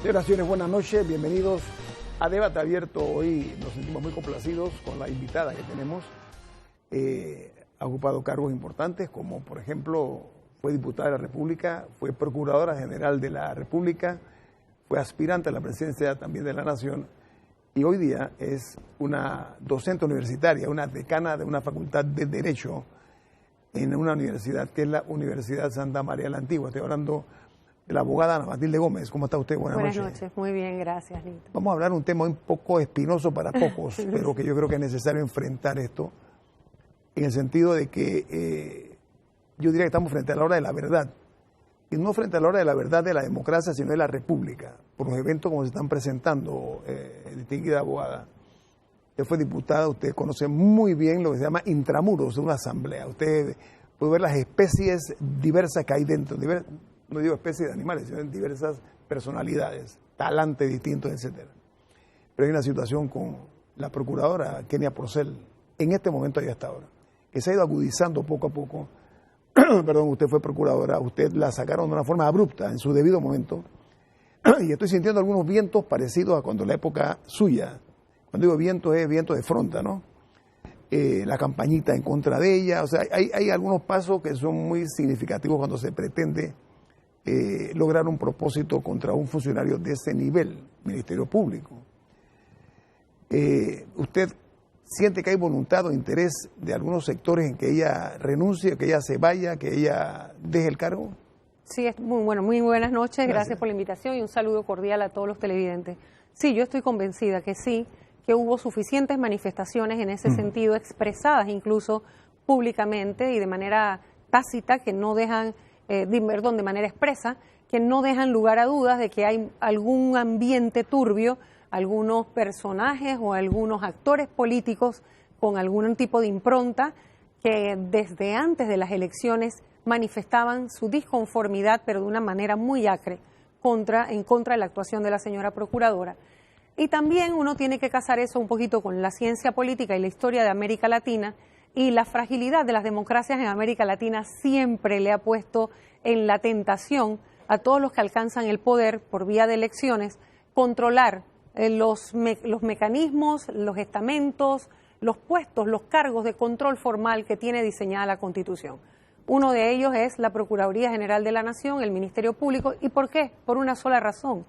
Señoras y señores, buenas noches, bienvenidos a Debate Abierto. Hoy nos sentimos muy complacidos con la invitada que tenemos. Ha ocupado cargos importantes, como por ejemplo fue diputada de la República, fue procuradora general de la República, fue aspirante a la presidencia también de la Nación y hoy día es una docente universitaria, una decana de una facultad de Derecho en una universidad que es la Universidad Santa María la Antigua. Estoy hablando de la abogada Ana Matilde Gómez. ¿Cómo está usted? Buenas noches. Buenas noches, muy bien, gracias, Lito. Vamos a hablar de un tema un poco espinoso para pocos, pero que yo creo que es necesario enfrentar esto, en el sentido de que yo diría que estamos frente a la hora de la verdad, y no frente a la hora de la verdad de la democracia, sino de la república, por los eventos como se están presentando, distinguida abogada. Usted fue diputada, usted conoce muy bien lo que se llama intramuros de una asamblea. Usted puede ver las especies diversas que hay dentro, no digo especies de animales, sino en diversas personalidades, talantes distintos, etcétera. Pero hay una situación con la procuradora Kenia Porcel, en este momento y hasta ahora, que se ha ido agudizando poco a poco. Perdón, usted fue procuradora, usted la sacaron de una forma abrupta en su debido momento, y estoy sintiendo algunos vientos parecidos a cuando la época suya, cuando digo vientos es viento de fronda, ¿no? La campañita en contra de ella, o sea, hay algunos pasos que son muy significativos cuando se pretende lograr un propósito contra un funcionario de ese nivel, Ministerio Público. ¿Usted siente que hay voluntad o interés de algunos sectores en que ella renuncie, que ella se vaya, que ella deje el cargo? Sí, muy bueno, muy buenas noches, gracias por la invitación y un saludo cordial a todos los televidentes. Sí, yo estoy convencida que sí, que hubo suficientes manifestaciones en ese sentido, expresadas incluso públicamente y de manera tácita, que no dejan, de manera expresa, que no dejan lugar a dudas de que hay algún ambiente turbio, algunos personajes o algunos actores políticos con algún tipo de impronta que desde antes de las elecciones manifestaban su disconformidad, pero de una manera muy acre, en contra de la actuación de la señora procuradora. Y también uno tiene que casar eso un poquito con la ciencia política y la historia de América Latina, y la fragilidad de las democracias en América Latina siempre le ha puesto en la tentación a todos los que alcanzan el poder por vía de elecciones controlar los mecanismos, los estamentos, los puestos, los cargos de control formal que tiene diseñada la Constitución. Uno de ellos es la Procuraduría General de la Nación, el Ministerio Público. ¿Y por qué? Por una sola razón,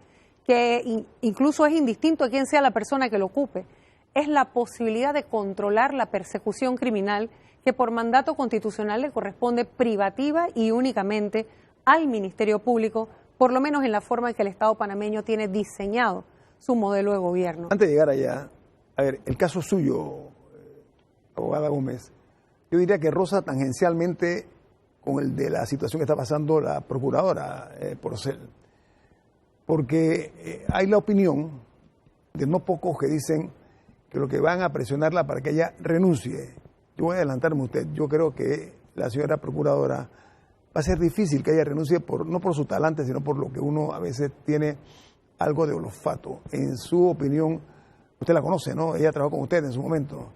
que incluso es indistinto a quién sea la persona que lo ocupe. Es la posibilidad de controlar la persecución criminal que por mandato constitucional le corresponde privativa y únicamente al Ministerio Público, por lo menos en la forma en que el Estado panameño tiene diseñado su modelo de gobierno. Antes de llegar allá, a ver, el caso suyo, abogada Gómez, yo diría que roza tangencialmente con el de la situación que está pasando la procuradora Porcel, porque hay la opinión de no pocos que dicen que lo que van a presionarla para que ella renuncie. Yo voy a adelantarme a usted, yo creo que la señora procuradora va a ser difícil que ella renuncie, no por su talante, sino por lo que uno a veces tiene algo de olfato. En su opinión, usted la conoce, ¿no? Ella trabajó con usted en su momento.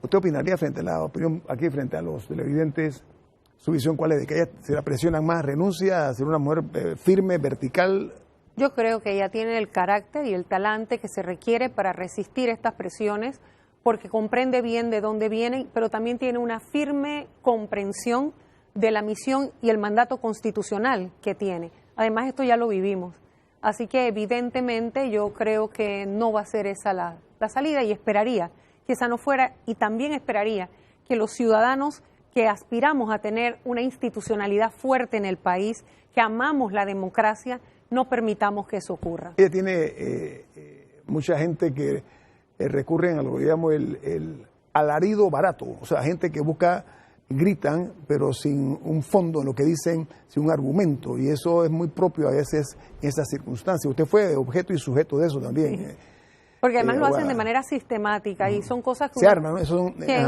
¿Usted opinaría frente a la opinión aquí, frente a los televidentes, su visión cuál es? ¿De que ella se la presionan más, renuncia a ser una mujer firme, vertical? Yo creo que ella tiene el carácter y el talante que se requiere para resistir estas presiones, porque comprende bien de dónde vienen, pero también tiene una firme comprensión de la misión y el mandato constitucional que tiene. Además, esto ya lo vivimos. Así que evidentemente yo creo que no va a ser esa la salida, y esperaría que esa no fuera, y también esperaría que los ciudadanos que aspiramos a tener una institucionalidad fuerte en el país, que amamos la democracia, no permitamos que eso ocurra. Ella tiene mucha gente que recurren a lo que llamo el alarido barato, o sea, gente que gritan, pero sin un fondo en lo que dicen, sin un argumento, y eso es muy propio a veces en esas circunstancias. Usted fue objeto y sujeto de eso también. Sí. Porque además lo hacen de manera sistemática y son cosas que,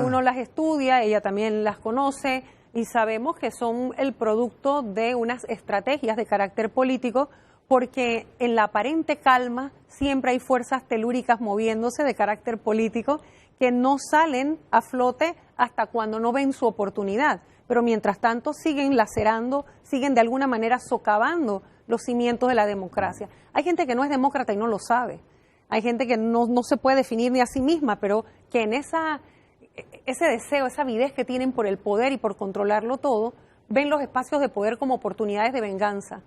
uno las estudia, ella también las conoce, y sabemos que son el producto de unas estrategias de carácter político, porque en la aparente calma siempre hay fuerzas telúricas moviéndose de carácter político que no salen a flote hasta cuando no ven su oportunidad, pero mientras tanto siguen lacerando, siguen de alguna manera socavando los cimientos de la democracia. Hay gente que no es demócrata y no lo sabe. Hay gente que no se puede definir ni a sí misma, pero que en ese deseo, esa avidez que tienen por el poder y por controlarlo todo, ven los espacios de poder como oportunidades de venganza.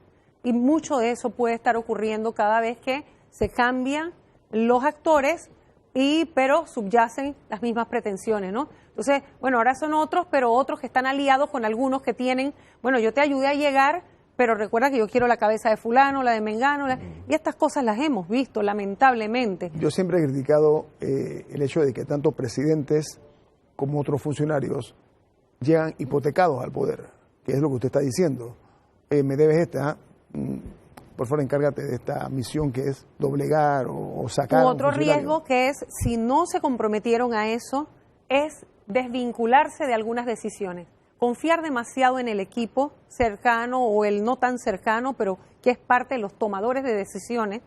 Y mucho de eso puede estar ocurriendo cada vez que se cambian los actores, pero subyacen las mismas pretensiones, ¿no? Entonces, bueno, ahora son otros, pero otros que están aliados con algunos que tienen, bueno, yo te ayudé a llegar, pero recuerda que yo quiero la cabeza de fulano, la de mengano, y estas cosas las hemos visto, lamentablemente. Yo siempre he criticado el hecho de que tanto presidentes como otros funcionarios llegan hipotecados al poder, que es lo que usted está diciendo. Me debes esta, por favor encárgate de esta misión que es doblegar o sacar. Otro riesgo que es, si no se comprometieron a eso, es desvincularse de algunas decisiones. Confiar demasiado en el equipo cercano o el no tan cercano, pero que es parte de los tomadores de decisiones,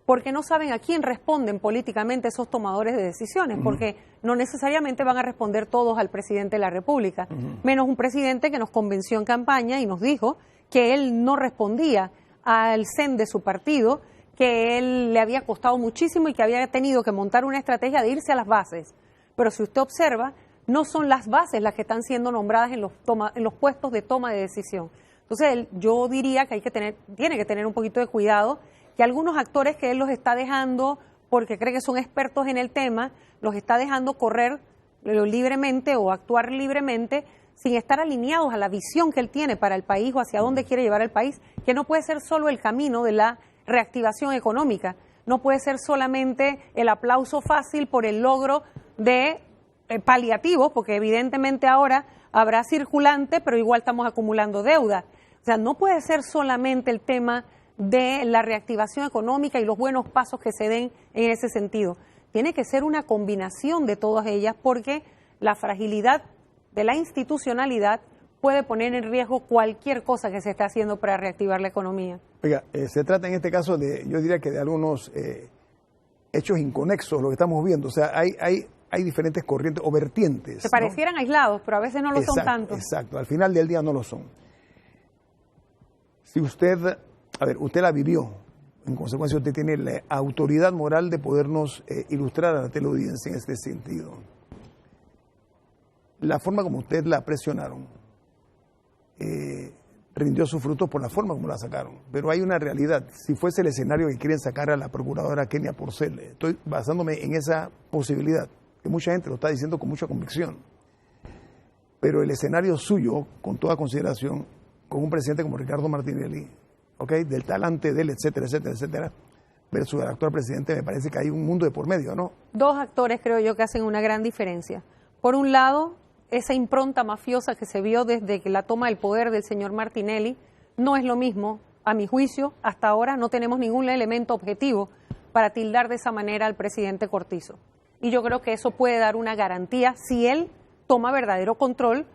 porque no saben a quién responden políticamente esos tomadores de decisiones, porque no necesariamente van a responder todos al presidente de la República, menos un presidente que nos convenció en campaña y nos dijo que él no respondía al CEN de su partido, que él le había costado muchísimo y que había tenido que montar una estrategia de irse a las bases. Pero si usted observa, no son las bases las que están siendo nombradas en los puestos de toma de decisión. Entonces, yo diría que tiene que tener un poquito de cuidado, que algunos actores que él los está dejando, porque cree que son expertos en el tema, los está dejando correr libremente o actuar libremente, sin estar alineados a la visión que él tiene para el país o hacia dónde quiere llevar el país, que no puede ser solo el camino de la reactivación económica, no puede ser solamente el aplauso fácil por el logro de paliativos, porque evidentemente ahora habrá circulante, pero igual estamos acumulando deuda. O sea, no puede ser solamente el tema de la reactivación económica y los buenos pasos que se den en ese sentido. Tiene que ser una combinación de todas ellas, porque la fragilidad de la institucionalidad puede poner en riesgo cualquier cosa que se esté haciendo para reactivar la economía. Oiga, se trata en este caso yo diría que de algunos hechos inconexos, lo que estamos viendo. O sea, hay diferentes corrientes o vertientes. Se parecieran aislados, pero a veces no lo son tanto. Exacto, al final del día no lo son. Si usted la vivió, en consecuencia usted tiene la autoridad moral de podernos ilustrar a la teleaudiencia en este sentido. La forma como usted la presionaron rindió sus frutos por la forma como la sacaron. Pero hay una realidad. Si fuese el escenario que quieren sacar a la procuradora Kenia Porcel, estoy basándome en esa posibilidad, que mucha gente lo está diciendo con mucha convicción. Pero el escenario suyo, con toda consideración, con un presidente como Ricardo Martinelli, del talante de él, etcétera, etcétera, etcétera, versus el actual presidente, me parece que hay un mundo de por medio, ¿no? Dos actores creo yo que hacen una gran diferencia. Por un lado, esa impronta mafiosa que se vio desde que la toma del poder del señor Martinelli no es lo mismo, a mi juicio, hasta ahora no tenemos ningún elemento objetivo para tildar de esa manera al presidente Cortizo. Y yo creo que eso puede dar una garantía si él toma verdadero control,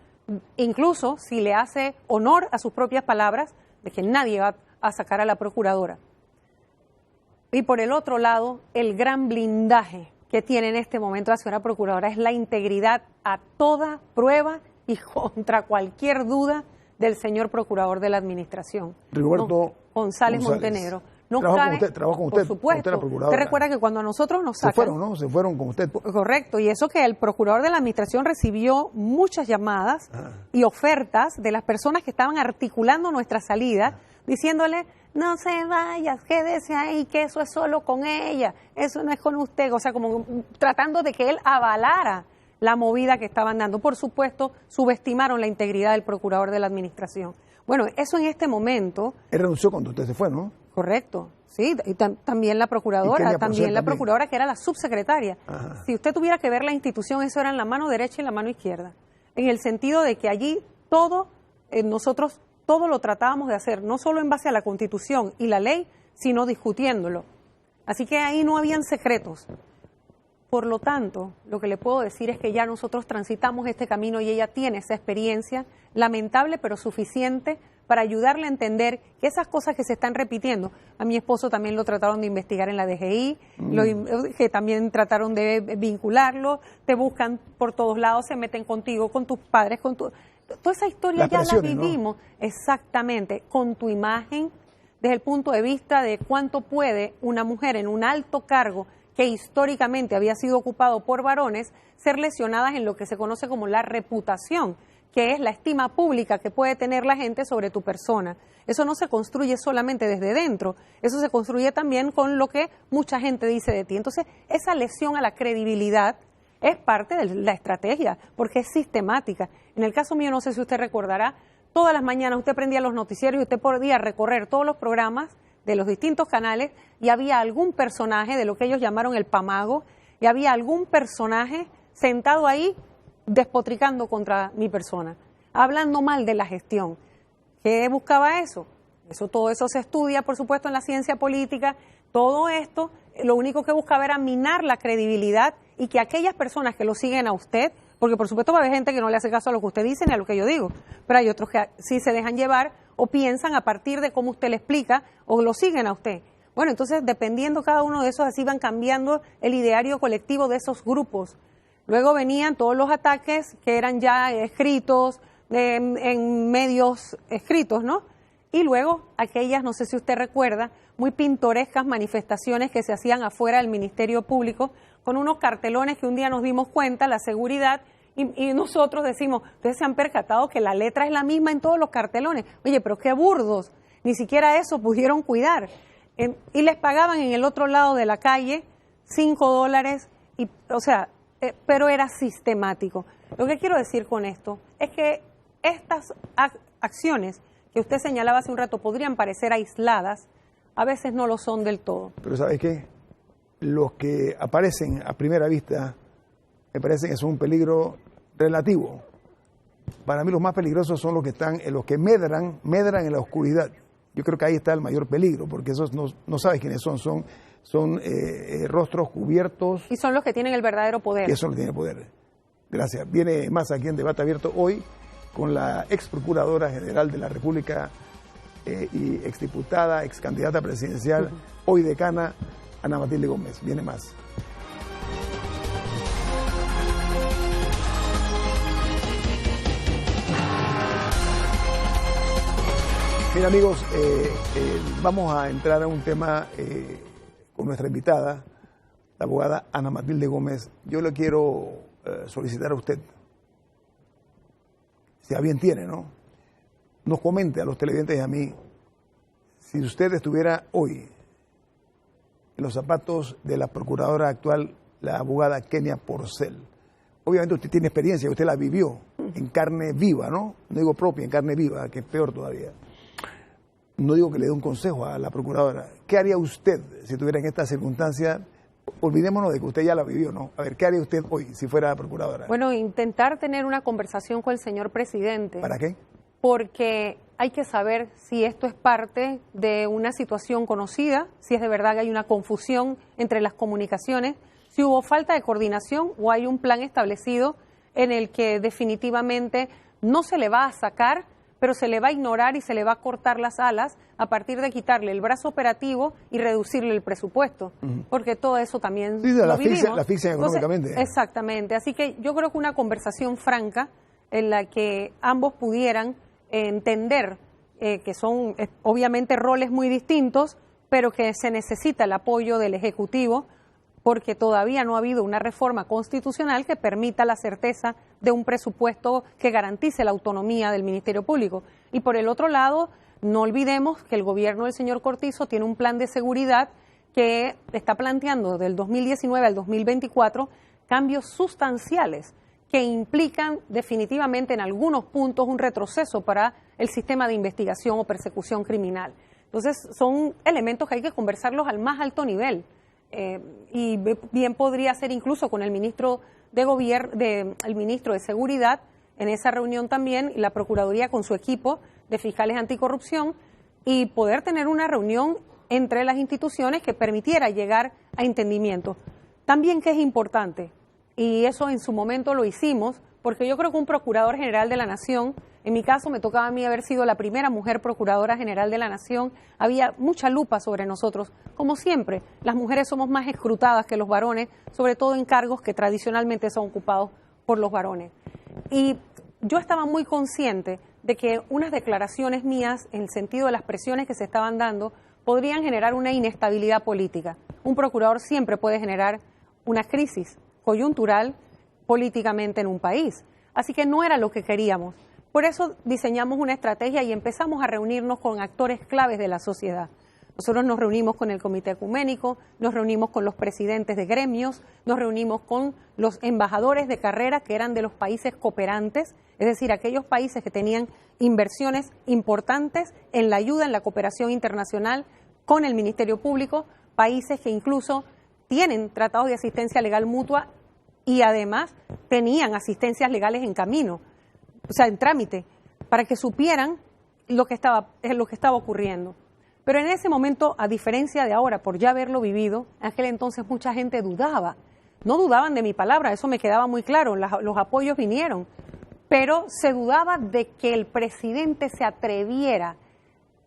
incluso si le hace honor a sus propias palabras de que nadie va a sacar a la procuradora. Y por el otro lado, el gran blindaje que tiene en este momento la señora procuradora es la integridad a toda prueba y contra cualquier duda del señor procurador de la administración, Rigoberto González Montenegro. No trabajó con usted, por supuesto. Usted, la procuradora. Usted recuerda que cuando a nosotros nos sacan... Se fueron, ¿no? Se fueron con usted. Correcto, y eso que el procurador de la administración recibió muchas llamadas y ofertas de las personas que estaban articulando nuestra salida, diciéndole, no se vayas, quédese ahí, que eso es solo con ella, eso no es con usted, o sea, como tratando de que él avalara la movida que estaban dando. Por supuesto, subestimaron la integridad del procurador de la administración. Bueno, eso en este momento... Él renunció cuando usted se fue, ¿no? Correcto, sí, y también la procuradora, procuradora que era la subsecretaria. Ajá. Si usted tuviera que ver la institución, eso era en la mano derecha y la mano izquierda, en el sentido de que allí nosotros todo lo tratábamos de hacer, no solo en base a la Constitución y la ley, sino discutiéndolo. Así que ahí no habían secretos. Por lo tanto, lo que le puedo decir es que ya nosotros transitamos este camino y ella tiene esa experiencia, lamentable pero suficiente, para ayudarle a entender que esas cosas que se están repitiendo, a mi esposo también lo trataron de investigar en la DGI, que también trataron de vincularlo, te buscan por todos lados, se meten contigo, con tus padres, toda esa historia ya la vivimos, ¿no? Exactamente, con tu imagen, desde el punto de vista de cuánto puede una mujer en un alto cargo que históricamente había sido ocupado por varones ser lesionadas en lo que se conoce como la reputación, que es la estima pública que puede tener la gente sobre tu persona. Eso no se construye solamente desde dentro, eso se construye también con lo que mucha gente dice de ti. Entonces, esa lesión a la credibilidad es parte de la estrategia, porque es sistemática. En el caso mío, no sé si usted recordará, todas las mañanas usted prendía los noticieros y usted podía recorrer todos los programas de los distintos canales y había algún personaje de lo que ellos llamaron el pamago, y había algún personaje sentado ahí despotricando contra mi persona, hablando mal de la gestión. ¿Qué buscaba eso? Todo eso se estudia, por supuesto, en la ciencia política. Todo esto, lo único que buscaba era minar la credibilidad y que aquellas personas que lo siguen a usted, porque por supuesto va a haber gente que no le hace caso a lo que usted dice ni a lo que yo digo, pero hay otros que sí se dejan llevar o piensan a partir de cómo usted le explica o lo siguen a usted. Bueno, entonces dependiendo cada uno de esos, así van cambiando el ideario colectivo de esos grupos. Luego venían todos los ataques que eran ya escritos, en medios escritos, ¿no? Y luego aquellas, no sé si usted recuerda, muy pintorescas manifestaciones que se hacían afuera del Ministerio Público con unos cartelones que un día nos dimos cuenta, la seguridad, y nosotros decimos, ustedes se han percatado que la letra es la misma en todos los cartelones. Oye, pero qué burdos, ni siquiera eso pudieron cuidar. Y les pagaban en el otro lado de la calle $5, y, o sea, pero era sistemático. Lo que quiero decir con esto es que estas acciones que usted señalaba hace un rato podrían parecer aisladas, a veces no lo son del todo. Pero ¿sabes qué? Los que aparecen a primera vista me parece que son un peligro relativo. Para mí los más peligrosos son los que están, los que medran en la oscuridad. Yo creo que ahí está el mayor peligro, porque esos no sabes quiénes son rostros cubiertos. Y son los que tienen el verdadero poder. Y eso no tiene poder. Gracias. Viene más aquí en Debate Abierto hoy con la ex Procuradora General de la República y exdiputada, ex candidata presidencial, hoy decana, Ana Matilde Gómez. Viene más. Bien, amigos, vamos a entrar a un tema con nuestra invitada, la abogada Ana Matilde Gómez. Yo le quiero solicitar a usted, si a bien tiene, ¿no? Nos comente a los televidentes y a mí, si usted estuviera hoy en los zapatos de la procuradora actual, la abogada Kenia Porcel. Obviamente usted tiene experiencia, usted la vivió en carne viva, ¿no? No digo propia, en carne viva, que es peor todavía. No digo que le dé un consejo a la procuradora. ¿Qué haría usted si estuviera en esta circunstancia? Olvidémonos de que usted ya la vivió, ¿no? A ver, ¿qué haría usted hoy si fuera procuradora? Bueno, intentar tener una conversación con el señor presidente. ¿Para qué? Porque hay que saber si esto es parte de una situación conocida, si es de verdad que hay una confusión entre las comunicaciones, si hubo falta de coordinación o hay un plan establecido en el que definitivamente no se le va a sacar, pero se le va a ignorar y se le va a cortar las alas a partir de quitarle el brazo operativo y reducirle el presupuesto, porque todo eso también lo vivimos. La asfixian económicamente. Entonces, exactamente, así que yo creo que una conversación franca en la que ambos pudieran entender que son obviamente roles muy distintos, pero que se necesita el apoyo del Ejecutivo, porque todavía no ha habido una reforma constitucional que permita la certeza de un presupuesto que garantice la autonomía del Ministerio Público. Y por el otro lado, no olvidemos que el gobierno del señor Cortizo tiene un plan de seguridad que está planteando del 2019 al 2024 cambios sustanciales que implican definitivamente en algunos puntos un retroceso para el sistema de investigación o persecución criminal. Entonces, son elementos que hay que conversarlos al más alto nivel. Y bien podría ser incluso con el ministro el ministro de Seguridad en esa reunión también, y la Procuraduría con su equipo de fiscales anticorrupción, y poder tener una reunión entre las instituciones que permitiera llegar a entendimiento. También que es importante, y eso en su momento lo hicimos, porque yo creo que un Procurador General de la Nación, en mi caso me tocaba a mí haber sido la primera mujer Procuradora General de la Nación, había mucha lupa sobre nosotros. Como siempre, las mujeres somos más escrutadas que los varones, sobre todo en cargos que tradicionalmente son ocupados por los varones. Y yo estaba muy consciente de que unas declaraciones mías, en el sentido de las presiones que se estaban dando, podrían generar una inestabilidad política. Un procurador siempre puede generar una crisis coyuntural políticamente en un país. Así que no era lo que queríamos. Por eso diseñamos una estrategia y empezamos a reunirnos con actores claves de la sociedad. Nosotros nos reunimos con el Comité Ecuménico, nos reunimos con los presidentes de gremios, nos reunimos con los embajadores de carrera que eran de los países cooperantes, es decir, aquellos países que tenían inversiones importantes en la ayuda, en la cooperación internacional con el Ministerio Público, países que incluso tienen tratados de asistencia legal mutua y además tenían asistencias legales en camino, o sea, en trámite, para que supieran lo que estaba ocurriendo. Pero en ese momento, a diferencia de ahora, por ya haberlo vivido, en aquel entonces mucha gente dudaba. No dudaban de mi palabra, eso me quedaba muy claro, los apoyos vinieron. Pero se dudaba de que el presidente se atreviera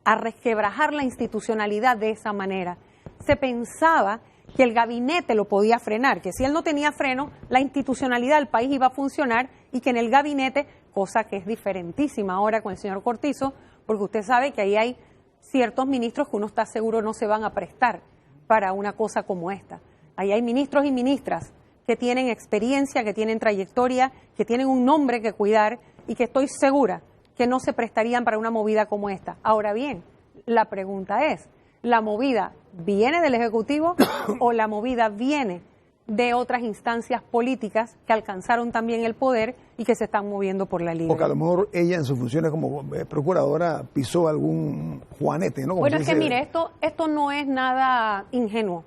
a resquebrajar la institucionalidad de esa manera. Se pensaba que el gabinete lo podía frenar, que si él no tenía freno, la institucionalidad del país iba a funcionar y que en el gabinete, cosa que es diferentísima ahora con el señor Cortizo, porque usted sabe que ahí hay ciertos ministros que uno está seguro no se van a prestar para una cosa como esta. Ahí hay ministros y ministras que tienen experiencia, que tienen trayectoria, que tienen un nombre que cuidar y que estoy segura que no se prestarían para una movida como esta. Ahora bien, la pregunta es, ¿la movida viene del Ejecutivo o la movida viene de otras instancias políticas que alcanzaron también el poder y que se están moviendo por la libre? Porque a lo mejor ella en sus funciones como procuradora pisó algún juanete, ¿no? Como bueno, es que mire, esto no es nada ingenuo.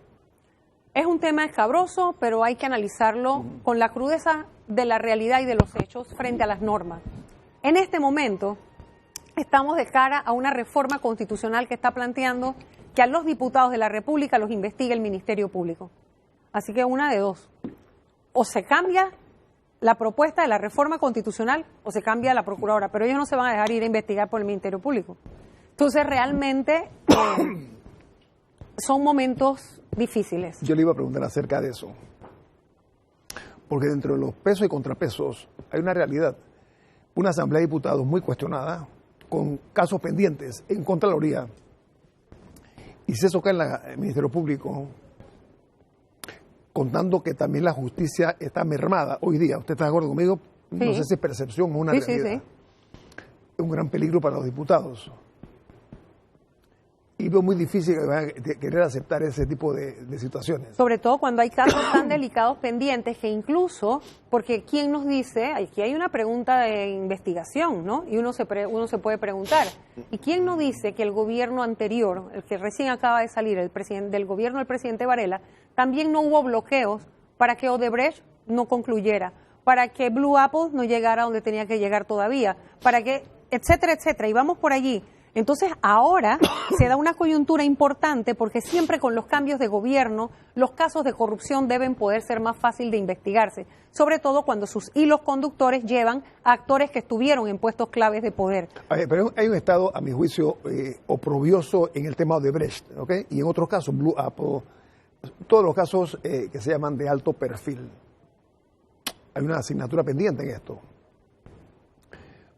Es un tema escabroso, pero hay que analizarlo con la crudeza de la realidad y de los hechos frente a las normas. En este momento estamos de cara a una reforma constitucional que está planteando que a los diputados de la República los investigue el Ministerio Público. Así que una de dos, o se cambia la propuesta de la reforma constitucional o se cambia la procuradora, pero ellos no se van a dejar ir a investigar por el Ministerio Público. Entonces realmente son momentos difíciles. Yo le iba a preguntar acerca de eso, porque dentro de los pesos y contrapesos hay una realidad, una Asamblea de Diputados muy cuestionada, con casos pendientes en Contraloría, y si eso cae en el Ministerio Público, contando que también la justicia está mermada hoy día. ¿Usted está de acuerdo conmigo? Sí. No sé si es percepción o una realidad. Sí. Es un gran peligro para los diputados. Y veo muy difícil querer aceptar ese tipo de situaciones. Sobre todo cuando hay casos tan delicados pendientes que incluso, porque ¿quién nos dice? Aquí hay una pregunta de investigación, ¿no? Y uno se puede preguntar, ¿y quién nos dice que el gobierno anterior, el que recién acaba de salir, del gobierno del presidente Varela, también no hubo bloqueos para que Odebrecht no concluyera, para que Blue Apple no llegara donde tenía que llegar todavía, para que, etcétera, etcétera, y vamos por allí? Entonces ahora se da una coyuntura importante porque siempre con los cambios de gobierno los casos de corrupción deben poder ser más fácil de investigarse, sobre todo cuando sus hilos conductores llevan a actores que estuvieron en puestos claves de poder. Pero hay un estado, a mi juicio, oprobioso en el tema de Odebrecht, ¿ok? Y en otros casos, Blue Apple, todos los casos que se llaman de alto perfil. Hay una asignatura pendiente en esto.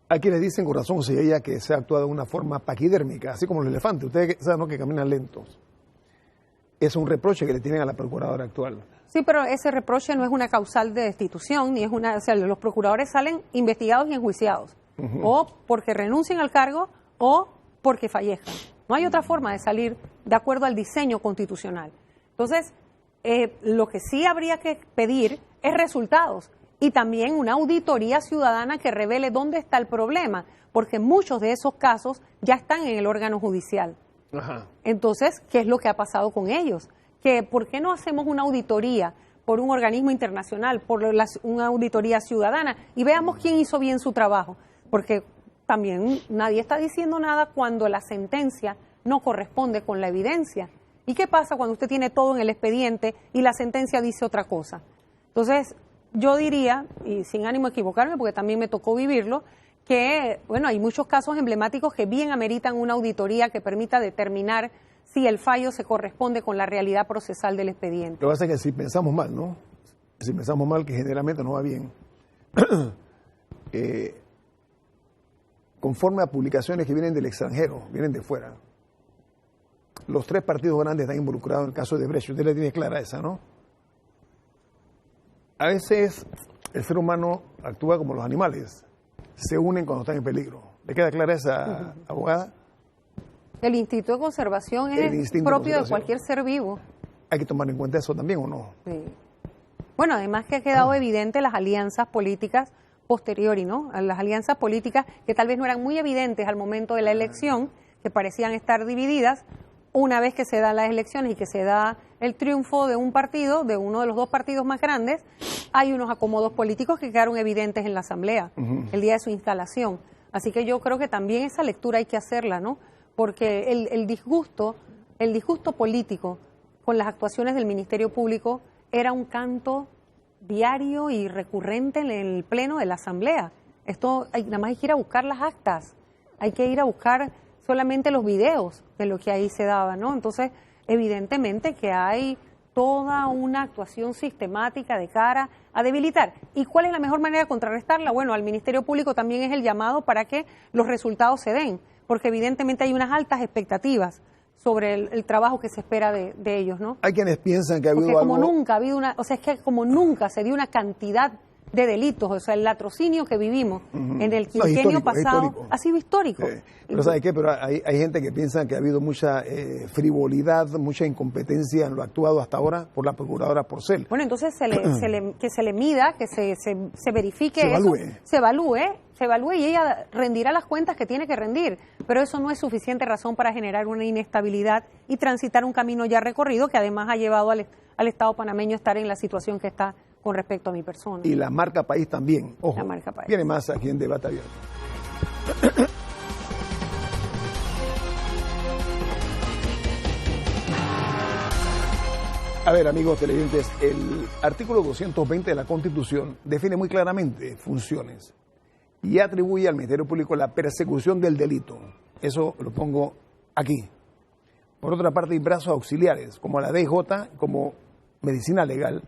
Hay quienes dicen con razón si ella que se ha actuado de una forma paquidérmica, así como los elefantes. Ustedes saben, ¿no?, que caminan lentos. Es un reproche que le tienen a la procuradora actual. Sí, pero ese reproche no es una causal de destitución, ni es una, o sea, los procuradores salen investigados y enjuiciados, o porque renuncien al cargo o porque fallezcan. No hay otra forma de salir de acuerdo al diseño constitucional. Entonces, lo que sí habría que pedir es resultados. Y también una auditoría ciudadana que revele dónde está el problema, porque muchos de esos casos ya están en el órgano judicial. Ajá. Entonces, ¿qué es lo que ha pasado con ellos? ¿Por qué no hacemos una auditoría por un organismo internacional, una auditoría ciudadana y veamos quién hizo bien su trabajo? Porque también nadie está diciendo nada cuando la sentencia no corresponde con la evidencia. ¿Y qué pasa cuando usted tiene todo en el expediente y la sentencia dice otra cosa? Entonces, yo diría, y sin ánimo de equivocarme, porque también me tocó vivirlo, que, bueno, hay muchos casos emblemáticos que bien ameritan una auditoría que permita determinar si el fallo se corresponde con la realidad procesal del expediente. Lo que pasa es que si pensamos mal, ¿no? Si pensamos mal, que generalmente no va bien, conforme a publicaciones que vienen del extranjero, vienen de fuera, los 3 partidos grandes están involucrados en el caso de Brecht. Usted la tiene clara esa, ¿no? A veces el ser humano actúa como los animales, se unen cuando están en peligro. ¿Le queda clara esa, abogada? El instinto de conservación es propio de cualquier ser vivo. Hay que tomar en cuenta eso también, ¿o no? Sí. Bueno, además que ha quedado evidente las alianzas políticas posteriori, ¿no? Las alianzas políticas que tal vez no eran muy evidentes al momento de la elección, que parecían estar divididas. Una vez que se dan las elecciones y que se da el triunfo de un partido, de uno de los 2 partidos más grandes, hay unos acomodos políticos que quedaron evidentes en la Asamblea el día de su instalación. Así que yo creo que también esa lectura hay que hacerla, ¿no? Porque el disgusto político con las actuaciones del Ministerio Público era un canto diario y recurrente en el pleno de la Asamblea. Esto nada más hay que ir a buscar las actas, hay que ir a buscar solamente los videos de lo que ahí se daba, ¿no? Entonces, evidentemente que hay toda una actuación sistemática de cara a debilitar. ¿Y cuál es la mejor manera de contrarrestarla? Bueno, al Ministerio Público también es el llamado para que los resultados se den, porque evidentemente hay unas altas expectativas sobre el trabajo que se espera de ellos, ¿no? Hay quienes piensan que ha habido como nunca ha habido es que como nunca se dio una cantidad de delitos, o sea, el latrocinio que vivimos en el quinquenio pasado ha sido histórico. Pero ¿sabe qué? Pero hay gente que piensa que ha habido mucha frivolidad, mucha incompetencia en lo actuado hasta ahora por la procuradora Porcel. Bueno, entonces que se le mida, que se verifique, se evalúe. Se evalúe y ella rendirá las cuentas que tiene que rendir, pero eso no es suficiente razón para generar una inestabilidad y transitar un camino ya recorrido que además ha llevado al Estado panameño a estar en la situación que está con respecto a mi persona. Y la marca país también, ojo, la marca país. Viene más aquí en Debate Abierto. A ver, amigos televidentes, el artículo 220 de la Constitución define muy claramente funciones y atribuye al Ministerio Público la persecución del delito. Eso lo pongo aquí. Por otra parte, hay brazos auxiliares, como la DJ, como medicina legal,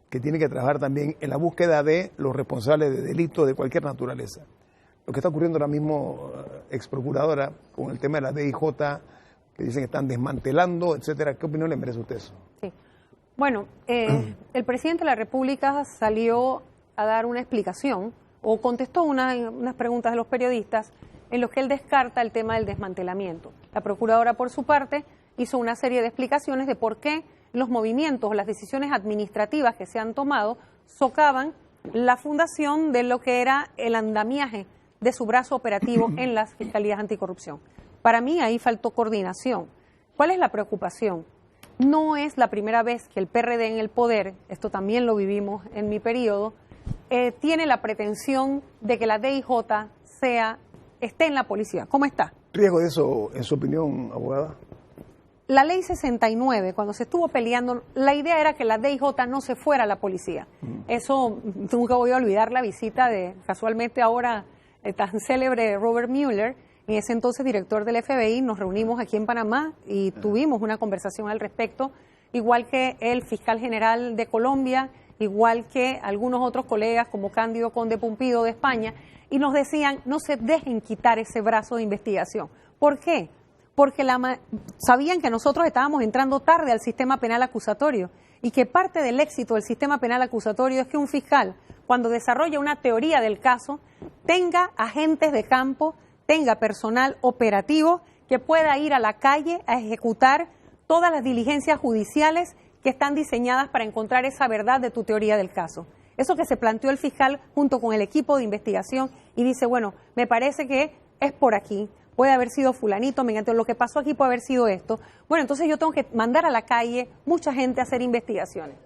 que tiene que trabajar también en la búsqueda de los responsables de delitos de cualquier naturaleza. Lo que está ocurriendo ahora mismo, ex procuradora, con el tema de la DIJ, que dicen que están desmantelando, etcétera, ¿qué opinión le merece usted eso? Sí. Bueno, el presidente de la República salió a dar una explicación, o contestó unas preguntas de los periodistas, en los que él descarta el tema del desmantelamiento. La procuradora, por su parte, hizo una serie de explicaciones de por qué los movimientos, las decisiones administrativas que se han tomado socavan la fundación de lo que era el andamiaje de su brazo operativo en las fiscalías anticorrupción. Para mí ahí faltó coordinación. ¿Cuál es la preocupación? No es la primera vez que el PRD en el poder, esto también lo vivimos en mi periodo, tiene la pretensión de que la DIJ esté en la policía. ¿Cómo está? ¿Riesgo de eso, en su opinión, abogada? La ley 69, cuando se estuvo peleando, la idea era que la DIJ no se fuera a la policía. Eso, nunca voy a olvidar la visita de, casualmente ahora, tan célebre Robert Mueller, en ese entonces director del FBI. Nos reunimos aquí en Panamá y tuvimos una conversación al respecto, igual que el fiscal general de Colombia, igual que algunos otros colegas como Cándido Conde Pumpido de España, y nos decían, no se dejen quitar ese brazo de investigación. ¿Por qué? Porque sabían que nosotros estábamos entrando tarde al sistema penal acusatorio y que parte del éxito del sistema penal acusatorio es que un fiscal, cuando desarrolla una teoría del caso, tenga agentes de campo, tenga personal operativo que pueda ir a la calle a ejecutar todas las diligencias judiciales que están diseñadas para encontrar esa verdad de tu teoría del caso. Eso que se planteó el fiscal junto con el equipo de investigación y dice, bueno, me parece que es por aquí. Puede haber sido fulanito, lo que pasó aquí puede haber sido esto. Bueno, entonces yo tengo que mandar a la calle mucha gente a hacer investigaciones.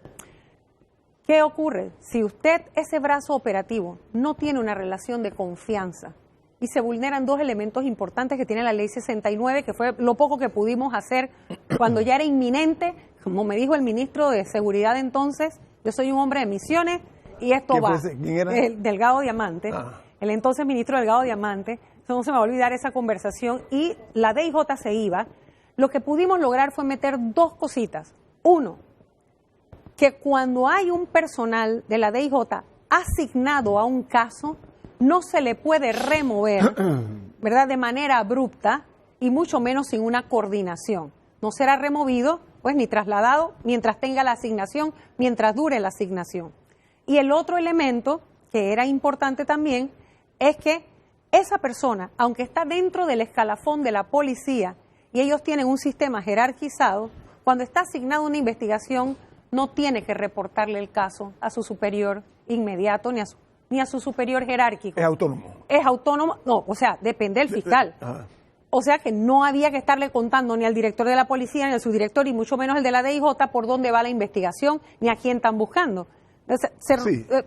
¿Qué ocurre? Si usted, ese brazo operativo, no tiene una relación de confianza y se vulneran 2 elementos importantes que tiene la ley 69, que fue lo poco que pudimos hacer cuando ya era inminente, como me dijo el ministro de Seguridad entonces, yo soy un hombre de misiones y esto va. ¿Quién era? El Delgado Diamante, el entonces ministro Delgado Diamante. No se me va a olvidar esa conversación y la DIJ se iba. Lo que pudimos lograr fue meter 2 cositas. Uno, que cuando hay un personal de la DIJ asignado a un caso, no se le puede remover ¿verdad?, de manera abrupta y mucho menos sin una coordinación. No será removido, pues, ni trasladado mientras tenga la asignación, mientras dure la asignación. Y el otro elemento que era importante también es que esa persona, aunque está dentro del escalafón de la policía y ellos tienen un sistema jerarquizado, cuando está asignado una investigación no tiene que reportarle el caso a su superior inmediato ni a su superior jerárquico. Es autónomo. Es autónomo, no, o sea, depende del fiscal. Ajá. O sea que no había que estarle contando ni al director de la policía, ni al subdirector, y mucho menos el de la DIJ por dónde va la investigación, ni a quién están buscando. Entonces,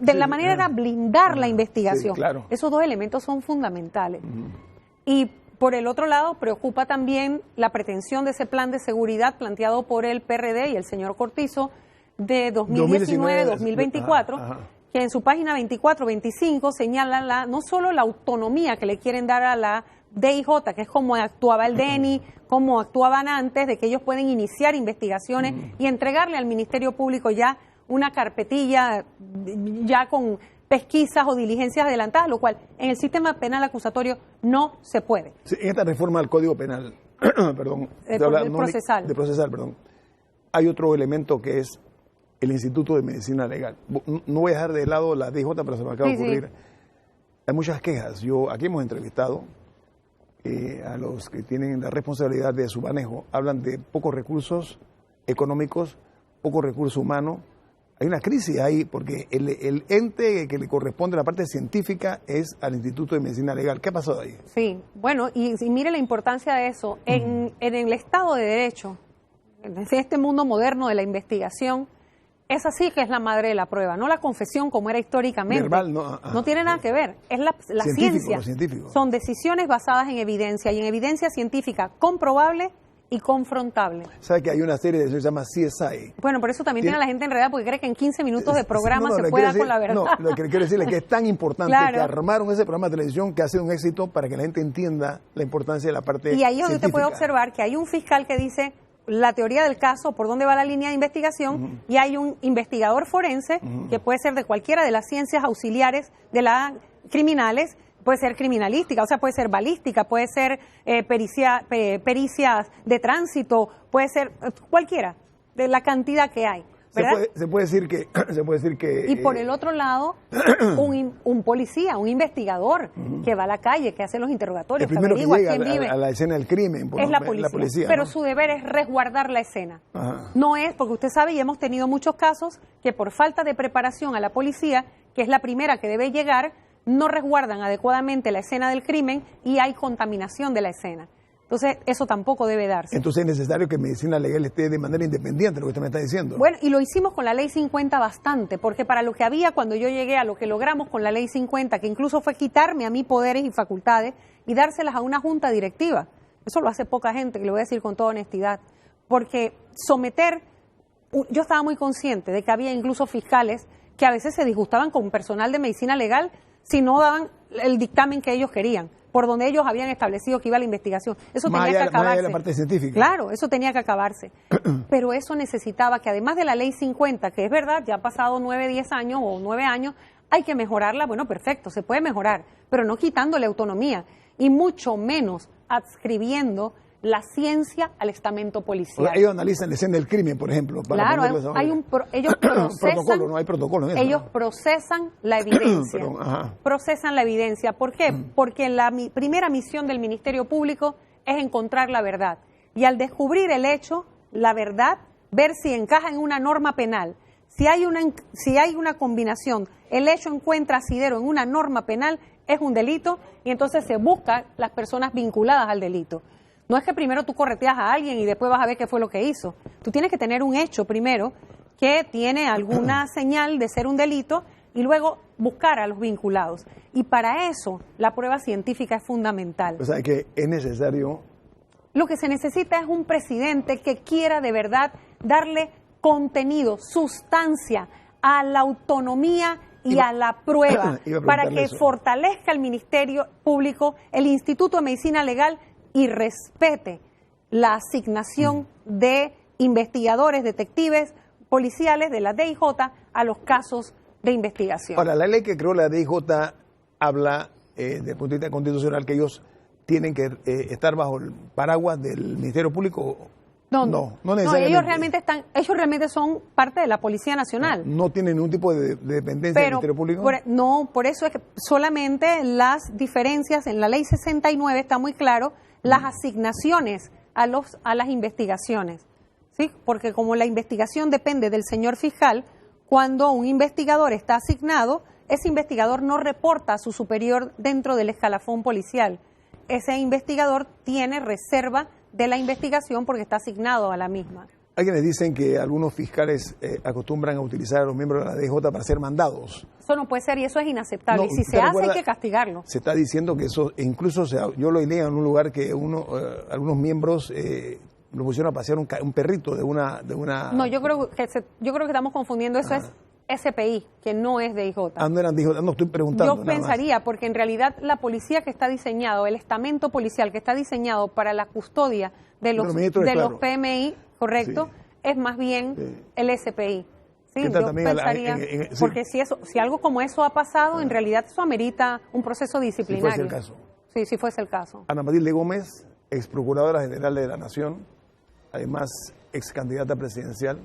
la manera era blindar la investigación. Sí, claro. Esos dos elementos son fundamentales. Y por el otro lado, preocupa también la pretensión de ese plan de seguridad planteado por el PRD y el señor Cortizo de 2019-2024, que en su página 24-25 señala no solo la autonomía que le quieren dar a la DIJ, que es como actuaba el DENI, como actuaban antes, de que ellos pueden iniciar investigaciones y entregarle al Ministerio Público ya una carpetilla ya con pesquisas o diligencias adelantadas, lo cual en el sistema penal acusatorio no se puede. Sí, en esta reforma del Código Penal, perdón, procesal, hay otro elemento que es el Instituto de Medicina Legal. No voy a dejar de lado la DJ, pero se me acaba de ocurrir. Sí. Hay muchas quejas. Aquí hemos entrevistado a los que tienen la responsabilidad de su manejo. Hablan de pocos recursos económicos, pocos recursos humanos. Hay una crisis ahí porque el ente que le corresponde la parte científica es al Instituto de Medicina Legal. ¿Qué ha pasado ahí? Sí, bueno, y mire la importancia de eso. En el Estado de Derecho, en este mundo moderno de la investigación, esa sí que es la madre de la prueba, no la confesión como era históricamente. Verbal, no tiene nada que ver, es la ciencia. Son decisiones basadas en evidencia y en evidencia científica comprobable y confrontable. ¿Sabe que hay una serie de eso que se llama CSI? Bueno, por eso también tiene a la gente enredada porque cree que en 15 minutos de programa se puede dar con la verdad. No, lo que quiero decirle es que es tan importante que armaron ese programa de televisión que ha sido un éxito para que la gente entienda la importancia de la parte científica. Y ahí es donde científica. usted puede observar que hay un fiscal que dice la teoría del caso, por dónde va la línea de investigación, y hay un investigador forense que puede ser de cualquiera de las ciencias auxiliares de las criminales, puede ser criminalística, o sea, puede ser balística, puede ser pericias de tránsito, puede ser cualquiera de la cantidad que hay. Se puede decir que y por el otro lado un policía, un investigador que va a la calle, que hace los interrogatorios, el primero que llega quién vive, a la escena del crimen, es la policía, pero ¿no? Su deber es resguardar la escena. No es, porque usted sabe, y hemos tenido muchos casos que por falta de preparación a la policía, que es la primera que debe llegar, no resguardan adecuadamente la escena del crimen y hay contaminación de la escena. Entonces, eso tampoco debe darse. Entonces es necesario que Medicina Legal esté de manera independiente, lo que usted me está diciendo. Bueno, y lo hicimos con la Ley 50 bastante, porque para lo que había cuando yo llegué, a lo que logramos con la Ley 50, que incluso fue quitarme a mí poderes y facultades y dárselas a una junta directiva. Eso lo hace poca gente, que lo voy a decir con toda honestidad. Porque yo estaba muy consciente de que había incluso fiscales que a veces se disgustaban con personal de Medicina Legal si no daban el dictamen que ellos querían, por donde ellos habían establecido que iba la investigación. Eso tenía que acabarse. Más allá de la parte científica. Claro, eso tenía que acabarse. Pero eso necesitaba que, además de la Ley 50, que es verdad, ya ha pasado 9, 10 años o 9 años, hay que mejorarla. Bueno, perfecto, se puede mejorar, pero no quitándole autonomía y mucho menos adscribiendo la ciencia al estamento policial. Ellos analizan la escena del crimen, por ejemplo. Claro, ellos procesan, protocolo, no hay protocolo en eso, ellos procesan la evidencia. Procesan la evidencia. ¿Por qué? Porque la primera misión del Ministerio Público es encontrar la verdad. Y al descubrir el hecho, la verdad, ver si encaja en una norma penal. Si hay una combinación, el hecho encuentra asidero en una norma penal, es un delito y entonces se buscan las personas vinculadas al delito. No es que primero tú correteas a alguien y después vas a ver qué fue lo que hizo. Tú tienes que tener un hecho primero que tiene alguna señal de ser un delito y luego buscar a los vinculados. Y para eso la prueba científica es fundamental. O sea, que es necesario... Lo que se necesita es un presidente que quiera de verdad darle contenido, sustancia a la autonomía y a la prueba para que fortalezca el Ministerio Público, el Instituto de Medicina Legal y respete la asignación de investigadores, detectives, policiales de la DIJ a los casos de investigación. Ahora, la ley que creó la DIJ habla, desde el punto de vista constitucional, que ellos tienen que estar bajo el paraguas del Ministerio Público. No necesariamente. Ellos realmente son parte de la Policía Nacional. No tienen ningún tipo de dependencia del Ministerio Público. Por eso es que solamente las diferencias en la Ley 69 está muy claro, las asignaciones a las investigaciones, ¿sí? Porque como la investigación depende del señor fiscal, cuando un investigador está asignado, ese investigador no reporta a su superior dentro del escalafón policial. Ese investigador tiene reserva de la investigación porque está asignado a la misma. Hay quienes dicen que algunos fiscales acostumbran a utilizar a los miembros de la DJ para ser mandados. Eso no puede ser y eso es inaceptable. Y si se hace hay que castigarlo. Se está diciendo que eso, incluso yo lo leí en un lugar que algunos miembros lo pusieron a pasear un perrito de una. No, yo creo que estamos confundiendo. Eso es SPI, que no es DIJ. No eran DIJ, no estoy preguntando. Yo pensaría, porque en realidad la policía que está diseñado, el estamento policial que está diseñado para la custodia de los PMI, correcto, sí, es más bien el SPI. Sí, yo pensaría, porque si algo como eso ha pasado, en realidad eso amerita un proceso disciplinario. Si fuese el caso. Sí, si fuese el caso. Ana Matilde Gómez, ex procuradora general de la Nación, además ex candidata presidencial,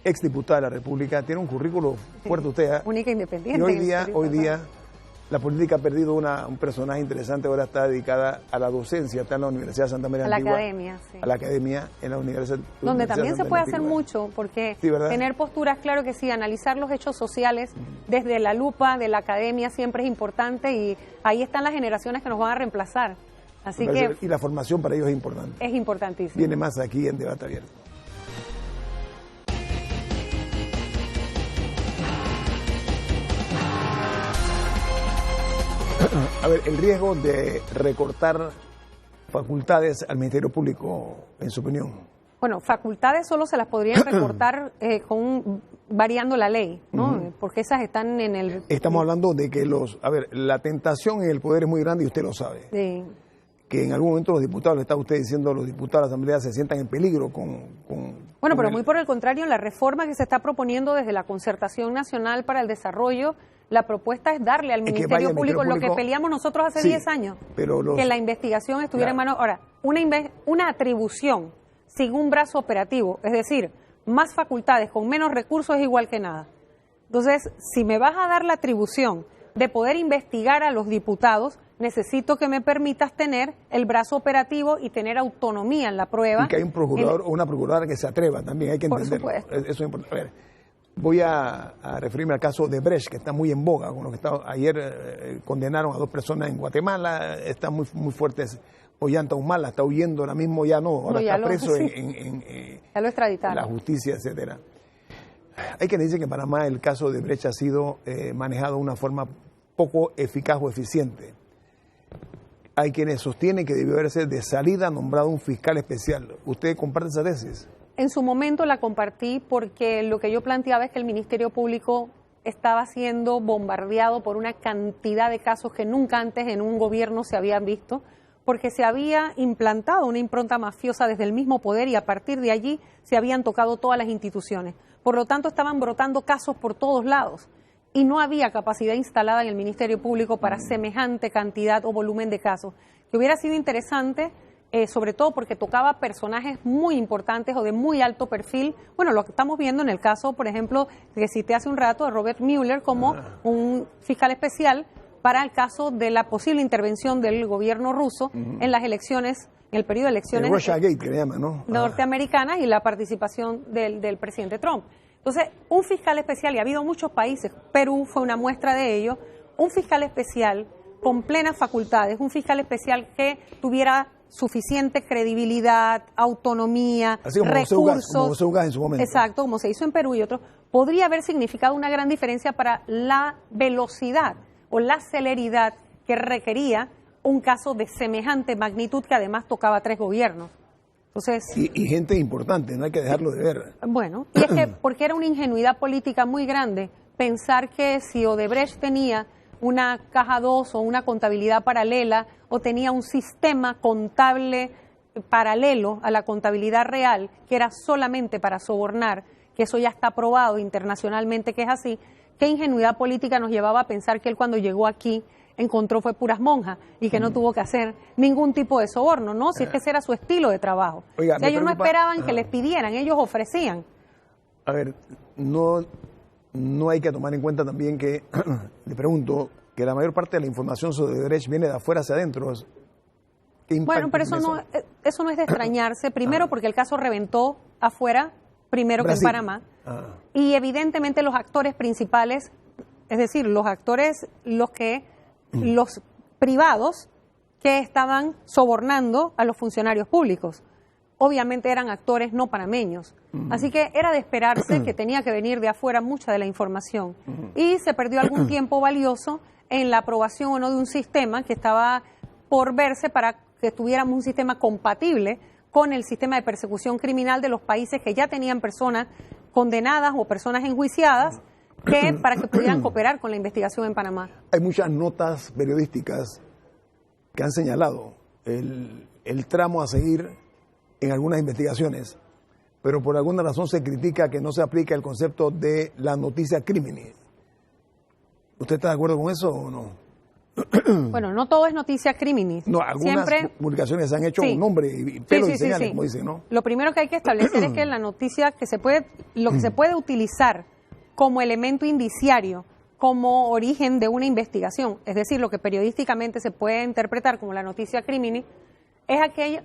ex diputada de la República, tiene un currículo fuerte usted. Única e independiente. Y hoy día la política ha perdido un personaje interesante, ahora está dedicada a la docencia, está en la Universidad de Santa María Antigua. A la academia, sí. A la academia en la Universidad donde también se puede hacer mucho, porque sí, tener posturas, claro que sí, analizar los hechos sociales desde la lupa de la academia siempre es importante y ahí están las generaciones que nos van a reemplazar. Así que y la formación para ellos es importante. Es importantísimo. Viene más aquí en Debate Abierto. A ver, el riesgo de recortar facultades al Ministerio Público, en su opinión. Bueno, facultades solo se las podrían recortar variando la ley, ¿no? Porque esas están en el... Estamos hablando de que la tentación en el poder es muy grande y usted lo sabe. Sí. Que en algún momento los diputados, le está usted diciendo, los diputados de la Asamblea se sientan en peligro Bueno, pero muy por el contrario, en la reforma que se está proponiendo desde la Concertación Nacional para el Desarrollo, la propuesta es darle al Ministerio Público lo que peleamos nosotros hace 10 años, que la investigación estuviera en manos. Ahora, una atribución sin un brazo operativo, es decir, más facultades con menos recursos es igual que nada. Entonces, si me vas a dar la atribución de poder investigar a los diputados, necesito que me permitas tener el brazo operativo y tener autonomía en la prueba. Y que hay un procurador o una procuradora que se atreva también, hay que entenderlo. Por supuesto. Eso es importante. A ver, voy a referirme al caso de Brecht, que está muy en boga. Con lo que ayer condenaron a 2 personas en Guatemala, está muy fuertes. Ollanta Humala está huyendo ahora mismo, ya no, ahora está preso ya lo extraditaron. En la justicia, etcétera. Hay quienes dicen que en Panamá el caso de Brecht ha sido manejado de una forma poco eficaz o eficiente. Hay quienes sostienen que debió haberse de salida nombrado un fiscal especial. ¿Usted comparte esa tesis? En su momento la compartí porque lo que yo planteaba es que el Ministerio Público estaba siendo bombardeado por una cantidad de casos que nunca antes en un gobierno se habían visto, porque se había implantado una impronta mafiosa desde el mismo poder y a partir de allí se habían tocado todas las instituciones. Por lo tanto, estaban brotando casos por todos lados y no había capacidad instalada en el Ministerio Público para semejante cantidad o volumen de casos, que hubiera sido interesante, sobre todo porque tocaba personajes muy importantes o de muy alto perfil. Bueno, lo que estamos viendo en el caso, por ejemplo, que cité hace un rato, de Robert Mueller como un fiscal especial para el caso de la posible intervención del gobierno ruso en las elecciones, en el periodo de elecciones Russiagate, que le llaman, ¿no? Norteamericanas y la participación del presidente Trump. Entonces, un fiscal especial, y ha habido muchos países, Perú fue una muestra de ello, un fiscal especial con plenas facultades, un fiscal especial que tuviera suficiente credibilidad, autonomía, así como recursos. Como José Ugaz en su momento. Exacto, como se hizo en Perú y otros, podría haber significado una gran diferencia para la velocidad o la celeridad que requería un caso de semejante magnitud que además tocaba 3 gobiernos. Entonces, y gente importante, no hay que dejarlo de ver. Bueno, y es que porque era una ingenuidad política muy grande pensar que si Odebrecht tenía una caja 2 o una contabilidad paralela o tenía un sistema contable paralelo a la contabilidad real, que era solamente para sobornar, que eso ya está probado internacionalmente que es así, qué ingenuidad política nos llevaba a pensar que él cuando llegó aquí encontró fue puras monjas y que no tuvo que hacer ningún tipo de soborno, ¿no? Si es que ese era su estilo de trabajo. Oiga, o sea, ellos no esperaban que les pidieran, ellos ofrecían. A ver, no hay que tomar en cuenta también que, le pregunto, que la mayor parte de la información sobre Odebrecht viene de afuera hacia adentro. Bueno, pero eso no es de extrañarse, primero porque el caso reventó afuera, primero Brasil. Que en Panamá, y evidentemente los actores principales, es decir, los actores, los privados que estaban sobornando a los funcionarios públicos, obviamente eran actores no panameños. Así que era de esperarse que tenía que venir de afuera mucha de la información. Y se perdió algún tiempo valioso en la aprobación o no de un sistema que estaba por verse para que tuviéramos un sistema compatible con el sistema de persecución criminal de los países que ya tenían personas condenadas o personas enjuiciadas para que pudieran cooperar con la investigación en Panamá. Hay muchas notas periodísticas que han señalado el tramo a seguir en algunas investigaciones, pero por alguna razón se critica que no se aplica el concepto de la noticia criminis. ¿Usted está de acuerdo con eso o no? Bueno, no todo es noticia criminis. No, algunas publicaciones se han hecho un nombre y pelo y señales, como dicen, ¿no? Lo primero que hay que establecer es que la noticia lo que se puede utilizar como elemento indiciario, como origen de una investigación, es decir, lo que periodísticamente se puede interpretar como la noticia criminis, es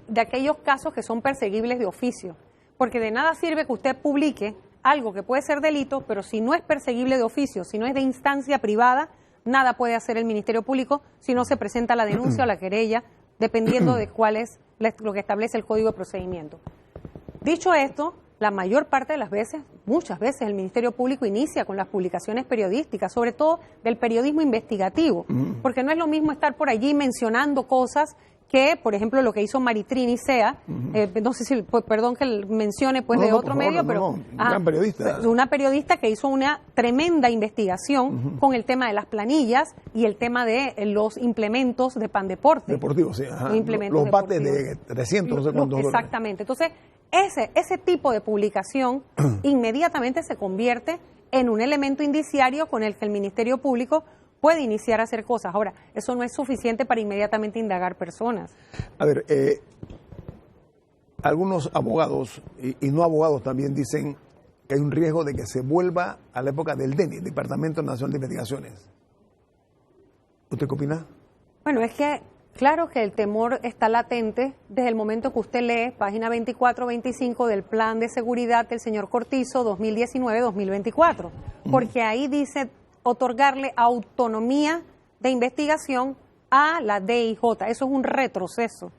de aquellos casos que son perseguibles de oficio. Porque de nada sirve que usted publique algo que puede ser delito, pero si no es perseguible de oficio, si no es de instancia privada, nada puede hacer el Ministerio Público si no se presenta la denuncia o la querella, dependiendo de cuál es lo que establece el Código de Procedimiento. Dicho esto, la mayor parte de las veces, muchas veces, el Ministerio Público inicia con las publicaciones periodísticas, sobre todo del periodismo investigativo, porque no es lo mismo estar por allí mencionando cosas que, por ejemplo, lo que hizo Maritrini Sea, no sé si, perdón que mencione de otro medio, pero gran periodista. Una periodista que hizo una tremenda investigación con el tema de las planillas y el tema de los implementos de Pandeporte. Deportivos, sí. Los bates de 300, no sé cuántos. Exactamente. Entonces, ese tipo de publicación inmediatamente se convierte en un elemento indiciario con el que el Ministerio Público puede iniciar a hacer cosas. Ahora, eso no es suficiente para inmediatamente indagar personas. A ver, algunos abogados y no abogados también dicen que hay un riesgo de que se vuelva a la época del DENI, Departamento Nacional de Investigaciones. ¿Usted qué opina? Bueno, es que claro que el temor está latente desde el momento que usted lee página 24-25 del Plan de Seguridad del señor Cortizo 2019-2024, porque ahí dice otorgarle autonomía de investigación a la DIJ. Eso es un retroceso.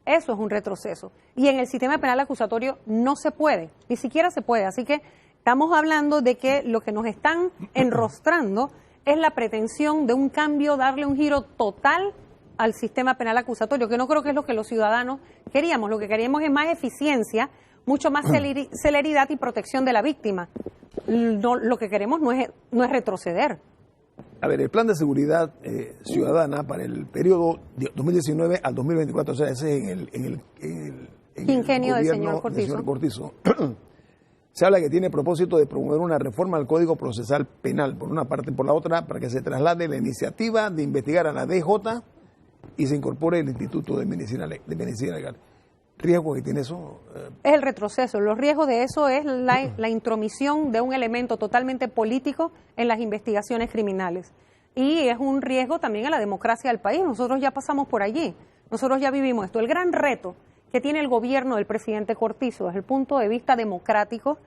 Eso es un retroceso. Y en el sistema penal acusatorio no se puede, ni siquiera se puede. Así que estamos hablando de que lo que nos están enrostrando es la pretensión de un cambio, darle un giro total al sistema penal acusatorio, que no creo que es lo que los ciudadanos queríamos. Lo que queríamos es más eficiencia, mucho más celeridad y protección de la víctima. No, lo que queremos no es retroceder. A ver, el plan de seguridad ciudadana para el periodo de 2019 al 2024, o sea, ese es en el quinquenio del señor Cortizo. Se habla que tiene propósito de promover una reforma al Código Procesal Penal, por una parte, por la otra, para que se traslade la iniciativa de investigar a la DJ y se incorpore el Instituto de Medicina Legal. ¿Riesgo que tiene eso? Es el retroceso. Los riesgos de eso es la intromisión de un elemento totalmente político en las investigaciones criminales. Y es un riesgo también a la democracia del país. Nosotros ya pasamos por allí. Nosotros ya vivimos esto. El gran reto que tiene el gobierno del presidente Cortizo desde el punto de vista democrático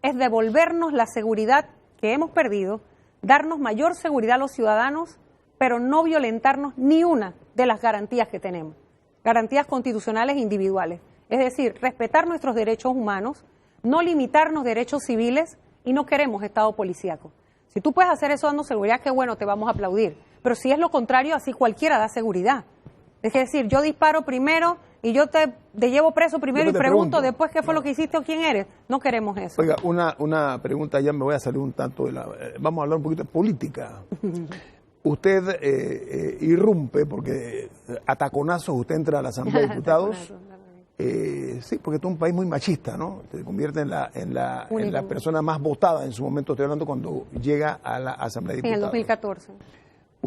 es devolvernos la seguridad que hemos perdido, darnos mayor seguridad a los ciudadanos, pero no violentarnos ni una de las garantías que tenemos. Garantías constitucionales e individuales. Es decir, respetar nuestros derechos humanos, no limitarnos derechos civiles y no queremos Estado policíaco. Si tú puedes hacer eso dando seguridad, qué bueno, te vamos a aplaudir. Pero si es lo contrario, así cualquiera da seguridad. Es decir, yo disparo primero y yo te llevo preso primero y pregunto después qué fue lo que hiciste o quién eres. No queremos eso. Oiga, una pregunta, ya me voy a salir un tanto de la... vamos a hablar un poquito de política. Usted irrumpe porque a taconazos usted entra a la Asamblea de Diputados. Sí, porque esto es un país muy machista, ¿no? Se convierte en la persona más votada en su momento, estoy hablando cuando llega a la Asamblea de Diputados. En el 2014.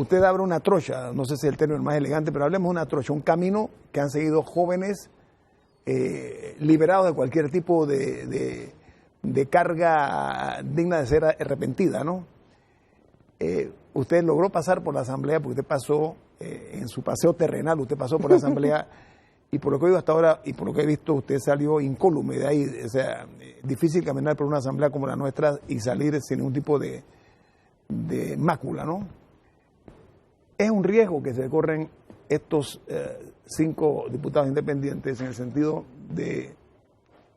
usted abre una trocha, no sé si es el término más elegante, pero hablemos de una trocha, un camino que han seguido jóvenes liberados de cualquier tipo de carga digna de ser arrepentida, ¿no? Usted logró pasar por la Asamblea, porque usted pasó en su paseo terrenal, usted pasó por la Asamblea, y por lo que he oído hasta ahora, y por lo que he visto, usted salió incólume de ahí. O sea, difícil caminar por una Asamblea como la nuestra y salir sin ningún tipo de mácula, ¿no? Es un riesgo que se corren estos 5 diputados independientes en el sentido de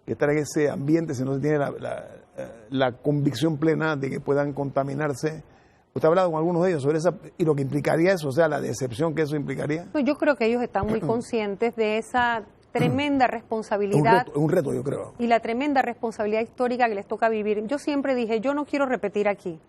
que estar en ese ambiente si no se tiene la convicción plena de que puedan contaminarse. ¿Usted ha hablado con algunos de ellos sobre esa y lo que implicaría eso, o sea, la decepción que eso implicaría? Pues yo creo que ellos están muy conscientes de esa tremenda responsabilidad. Un reto, yo creo. Y la tremenda responsabilidad histórica que les toca vivir. Yo siempre dije, yo no quiero repetir aquí.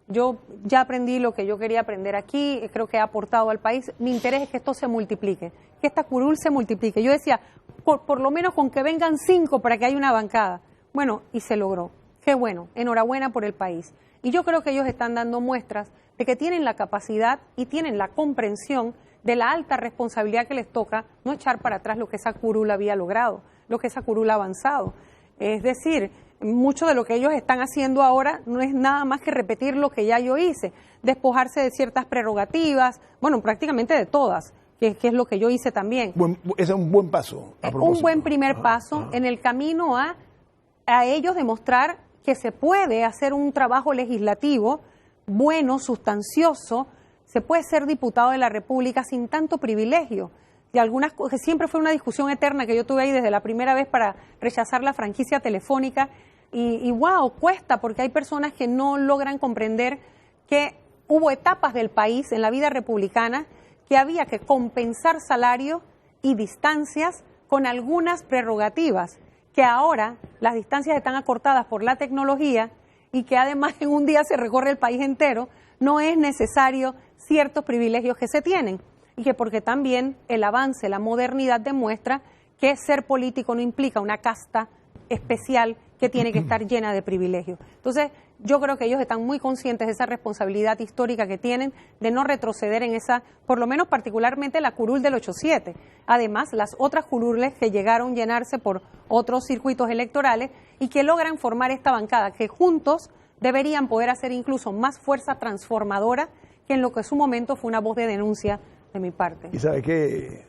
Yo ya aprendí lo que yo quería aprender aquí, creo que he aportado al país. Mi interés es que esto se multiplique, que esta curul se multiplique. Yo decía, por lo menos con que vengan 5 para que haya una bancada. Bueno, y se logró. Qué bueno, enhorabuena por el país. Y yo creo que ellos están dando muestras de que tienen la capacidad y tienen la comprensión de la alta responsabilidad que les toca no echar para atrás lo que esa curul había logrado, lo que esa curul ha avanzado. Es decir, mucho de lo que ellos están haciendo ahora no es nada más que repetir lo que ya yo hice, despojarse de ciertas prerrogativas, bueno, prácticamente de todas, que es lo que yo hice también. Ese es un buen paso. Un buen primer paso en el camino a ellos demostrar que se puede hacer un trabajo legislativo bueno, sustancioso, se puede ser diputado de la República sin tanto privilegio. Y algunas cosas, siempre fue una discusión eterna que yo tuve ahí desde la primera vez para rechazar la franquicia telefónica y wow, cuesta porque hay personas que no logran comprender que hubo etapas del país en la vida republicana que había que compensar salario y distancias con algunas prerrogativas, que ahora las distancias están acortadas por la tecnología y que además en un día se recorre el país entero, no es necesario ciertos privilegios que se tienen. Y que porque también el avance, la modernidad demuestra que ser político no implica una casta especial que tiene que estar llena de privilegios. Entonces, yo creo que ellos están muy conscientes de esa responsabilidad histórica que tienen de no retroceder en esa, por lo menos particularmente la curul del 8-7. Además, las otras curules que llegaron a llenarse por otros circuitos electorales y que logran formar esta bancada, que juntos deberían poder hacer incluso más fuerza transformadora que en lo que en su momento fue una voz de denuncia de mi parte. Y sabe que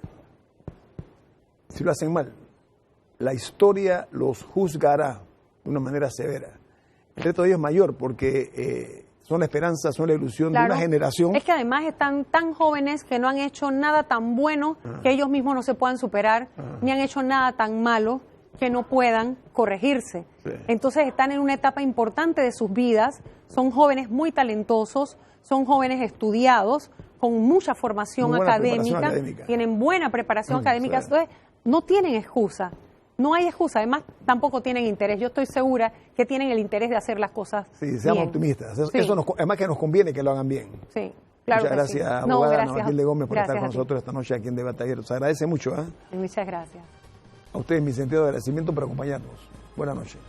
si lo hacen mal, la historia los juzgará de una manera severa. El reto de ellos es mayor porque son la esperanza, son la ilusión de una generación. Es que además están tan jóvenes que no han hecho nada tan bueno que ellos mismos no se puedan superar, ni han hecho nada tan malo que no puedan corregirse. Sí. Entonces están en una etapa importante de sus vidas, son jóvenes muy talentosos, son jóvenes estudiados, con mucha formación académica, tienen buena preparación académica, entonces no tienen excusa, no hay excusa, además tampoco tienen interés, yo estoy segura que tienen el interés de hacer las cosas Sí, seamos optimistas, eso además que nos conviene que lo hagan bien. Sí, claro. Muchas gracias, abogada Ana Matilde Gómez, por estar con nosotros esta noche aquí en Debatalleros. Se agradece mucho. Muchas gracias. A ustedes mi sentido de agradecimiento por acompañarnos. Buenas noches.